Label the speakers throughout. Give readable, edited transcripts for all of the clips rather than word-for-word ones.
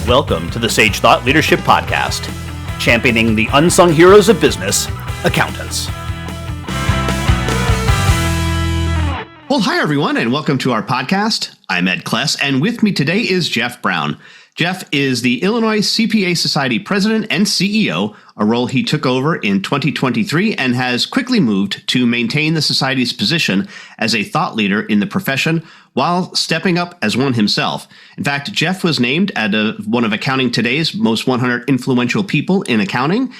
Speaker 1: Welcome to the Sage Thought Leadership Podcast, championing the unsung heroes of business, accountants.
Speaker 2: Well, hi, everyone, and welcome to our podcast. I'm Ed Kless, and with me today is Geof Brown. Geof is the Illinois CPA Society president and CEO, a role he took over in 2023 and has quickly moved to maintain the society's position as a thought leader in the profession while stepping up as one himself. In fact, Geof was named one of Accounting Today's most 100 influential people in accounting.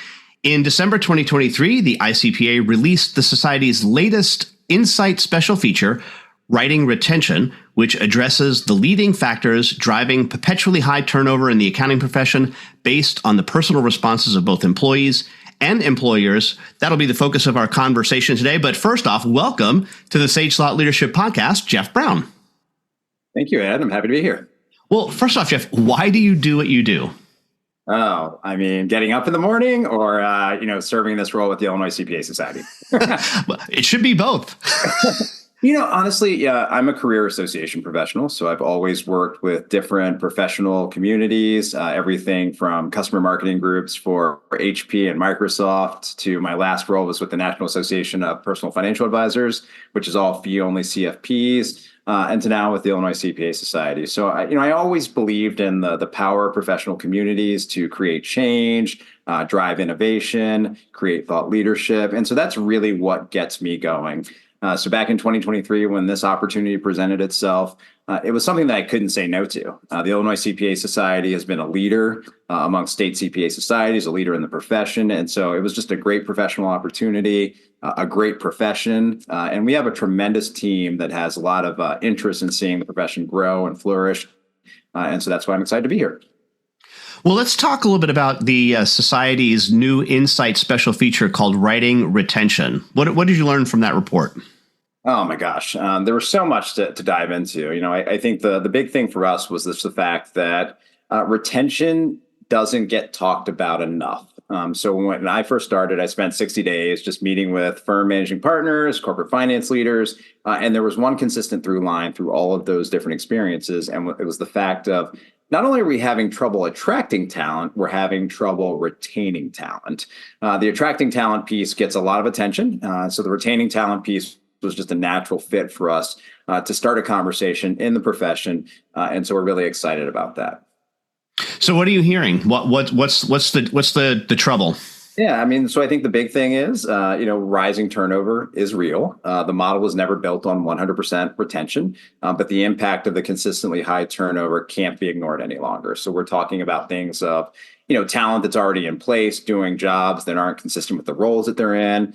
Speaker 2: In December 2023, the ICPA released the society's latest Insight special feature, Writing Retention, which addresses the leading factors driving perpetually high turnover in the accounting profession based on the personal responses of both employees and employers. That'll be the focus of our conversation today. But first off, welcome to the Sage Thought Leadership Podcast, Geof Brown.
Speaker 3: Thank you, Ed. I'm happy to be here. Well,
Speaker 2: first off, Geof, why do you do what you do?
Speaker 3: Oh, I mean, getting up in the morning or, serving this role with the Illinois CPA Society?
Speaker 2: Well, it should be both.
Speaker 3: Honestly, yeah, I'm a career association professional. So I've always worked with different professional communities, everything from customer marketing groups for HP and Microsoft to my last role was with the National Association of Personal Financial Advisors, which is all fee-only CFPs. And to now with the Illinois CPA Society. So, I always believed in the power of professional communities to create change, drive innovation, create thought leadership. And so that's really what gets me going. So back in 2023, when this opportunity presented itself, it was something that I couldn't say no to. The Illinois CPA Society has been a leader among state CPA societies, a leader in the profession. And so it was just a great professional opportunity, a great profession. And we have a tremendous team that has a lot of interest in seeing the profession grow and flourish. And so that's why I'm excited to be here.
Speaker 2: Well, let's talk a little bit about the Society's new Insight special feature called Writing Retention. What did you learn from that report?
Speaker 3: Oh my gosh, there was so much to dive into. I think the big thing for us was the fact that retention doesn't get talked about enough. So when I first started, I spent 60 days just meeting with firm managing partners, corporate finance leaders, and there was one consistent through line through all of those different experiences, and it was the fact of not only are we having trouble attracting talent, we're having trouble retaining talent. The attracting talent piece gets a lot of attention, so the retaining talent piece was just a natural fit for us to start a conversation in the profession, and so we're really excited about that.
Speaker 2: So, what are you hearing? What's the trouble?
Speaker 3: Yeah, so I think the big thing is, rising turnover is real. The model was never built on 100% retention, but the impact of the consistently high turnover can't be ignored any longer. So we're talking about things of, talent that's already in place, doing jobs that aren't consistent with the roles that they're in,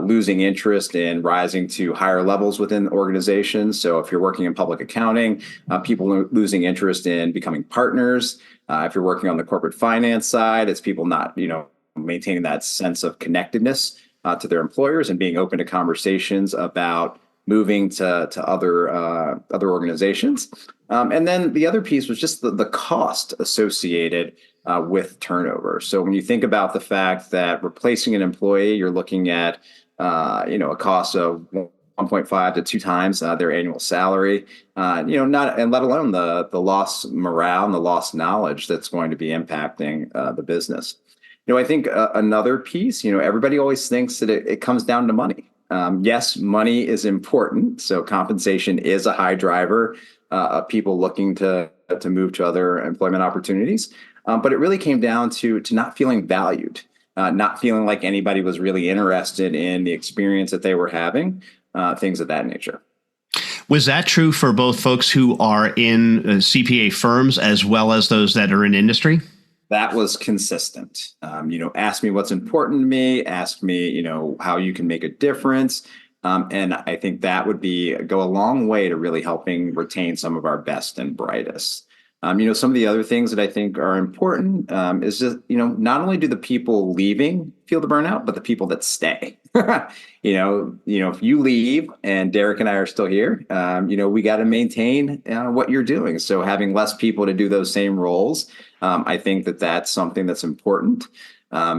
Speaker 3: losing interest in rising to higher levels within organizations. So if you're working in public accounting, people are losing interest in becoming partners. If you're working on the corporate finance side, it's people not, maintaining that sense of connectedness to their employers and being open to conversations about moving to other organizations. And then the other piece was just the cost associated with turnover. So when you think about the fact that replacing an employee, you're looking at a cost of 1.5 to 2 times their annual salary, not and let alone the lost morale and the lost knowledge that's going to be impacting the business. I think another piece, everybody always thinks that it comes down to money. Yes, money is important. So compensation is a high driver of people looking to move to other employment opportunities. But it really came down to not feeling valued, not feeling like anybody was really interested in the experience that they were having, things of that nature.
Speaker 2: Was that true for both folks who are in CPA firms as well as those that are in industry?
Speaker 3: That was consistent. Ask me what's important to me, ask me, how you can make a difference. And I think that would go a long way to really helping retain some of our best and brightest. Some of the other things that I think are important is just, not only do the people leaving feel the burnout, but the people that stay. If you leave and Derek and I are still here, we got to maintain what you're doing. So having less people to do those same roles, I think that's something that's important.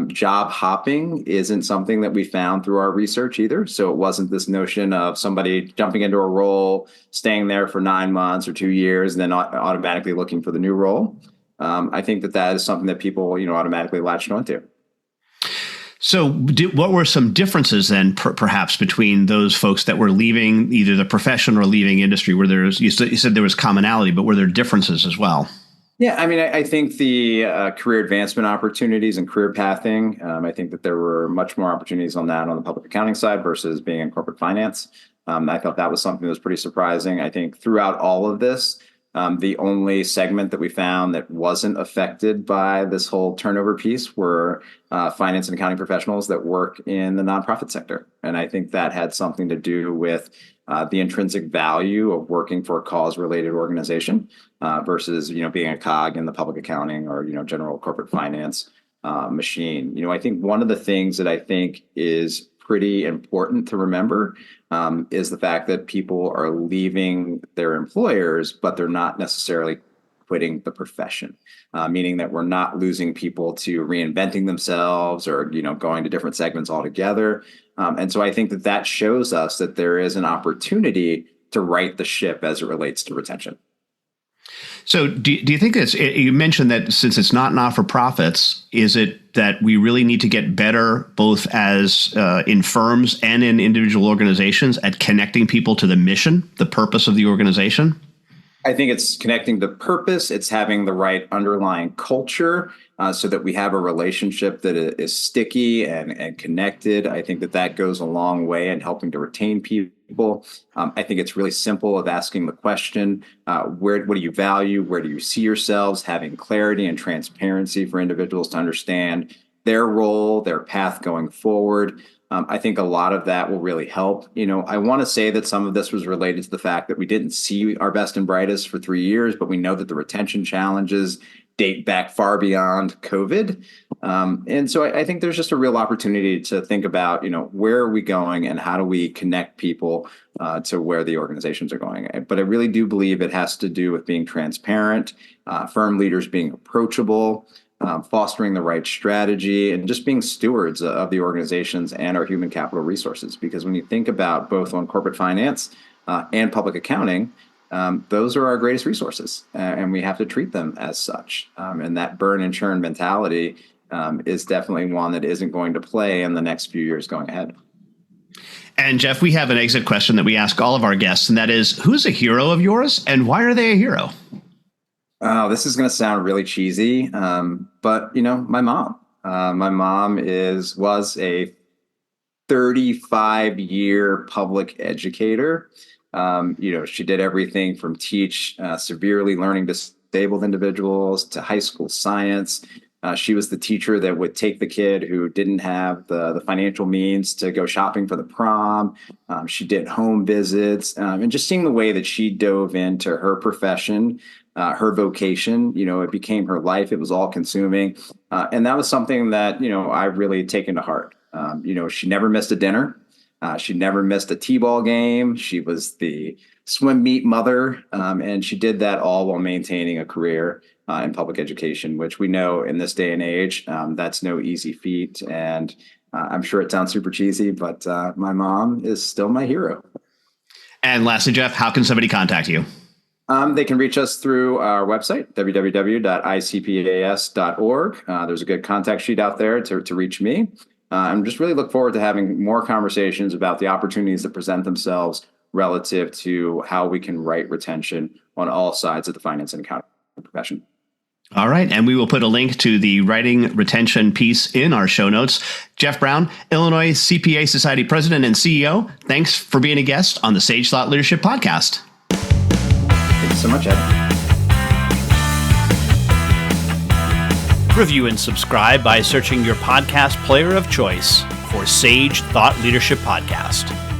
Speaker 3: Job hopping isn't something that we found through our research either. So it wasn't this notion of somebody jumping into a role, staying there for 9 months or 2 years, and then automatically looking for the new role. I think that is something that people, automatically latched onto.
Speaker 2: So what were some differences then perhaps between those folks that were leaving either the profession or leaving industry where you said there was commonality, but were there differences as well?
Speaker 3: Yeah, I mean, I think the career advancement opportunities and career pathing, I think that there were much more opportunities on the public accounting side versus being in corporate finance. I thought that was something that was pretty surprising. I think throughout all of this, the only segment that we found that wasn't affected by this whole turnover piece were finance and accounting professionals that work in the nonprofit sector. And I think that had something to do with the intrinsic value of working for a cause-related organization versus, being a cog in the public accounting or, general corporate finance machine. I think one of the things that I think is pretty important to remember is the fact that people are leaving their employers, but they're not necessarily quitting the profession, meaning that we're not losing people to reinventing themselves or, going to different segments altogether. And so I think that shows us that there is an opportunity to right the ship as it relates to retention.
Speaker 2: So do you think you mentioned that since it's not not-for-profits, is it that we really need to get better both as in firms and in individual organizations at connecting people to the mission, the purpose of the organization?
Speaker 3: I think it's connecting the purpose. It's having the right underlying culture so that we have a relationship that is sticky and connected. I think that goes a long way in helping to retain people. I think it's really simple of asking the question, what do you value? Where do you see yourselves? Having clarity and transparency for individuals to understand their role, their path going forward. I think a lot of that will really help. I want to say that some of this was related to the fact that we didn't see our best and brightest for 3 years, but we know that the retention challenges date back far beyond COVID. And so I think there's just a real opportunity to think about, where are we going and how do we connect people to where the organizations are going. But I really do believe it has to do with being transparent, firm leaders being approachable, fostering the right strategy, and just being stewards of the organizations and our human capital resources. Because when you think about both on corporate finance and public accounting, those are our greatest resources, and we have to treat them as such. And that burn and churn mentality is definitely one that isn't going to play in the next few years going ahead.
Speaker 2: And Geof, we have an exit question that we ask all of our guests, and that is, who's a hero of yours and why are they a hero?
Speaker 3: Oh, this is going to sound really cheesy, but my mom. My mom was a 35-year public educator. She did everything from teach severely learning disabled individuals to high school science. She was the teacher that would take the kid who didn't have the financial means to go shopping for the prom. She did home visits, and just seeing the way that she dove into her profession, her vocation, it became her life. It was all consuming. And that was something that, I've really taken to heart. She never missed a dinner. She never missed a t-ball game. She was the swim meet mother. And she did that all while maintaining a career in public education, which we know in this day and age, that's no easy feat. And I'm sure it sounds super cheesy, but my mom is still my hero.
Speaker 2: And lastly, Geof, how can somebody contact you?
Speaker 3: They can reach us through our website, www.icpas.org. There's a good contact sheet out there to reach me. I'm just really look forward to having more conversations about the opportunities that present themselves relative to how we can right retention on all sides of the finance and accounting profession.
Speaker 2: All right. And we will put a link to the writing retention piece in our show notes. Geof Brown, Illinois CPA Society President and CEO. Thanks for being a guest on the Sage Thought Leadership Podcast.
Speaker 3: Thank you so much, Ed.
Speaker 1: Review and subscribe by searching your podcast player of choice for Sage Thought Leadership Podcast.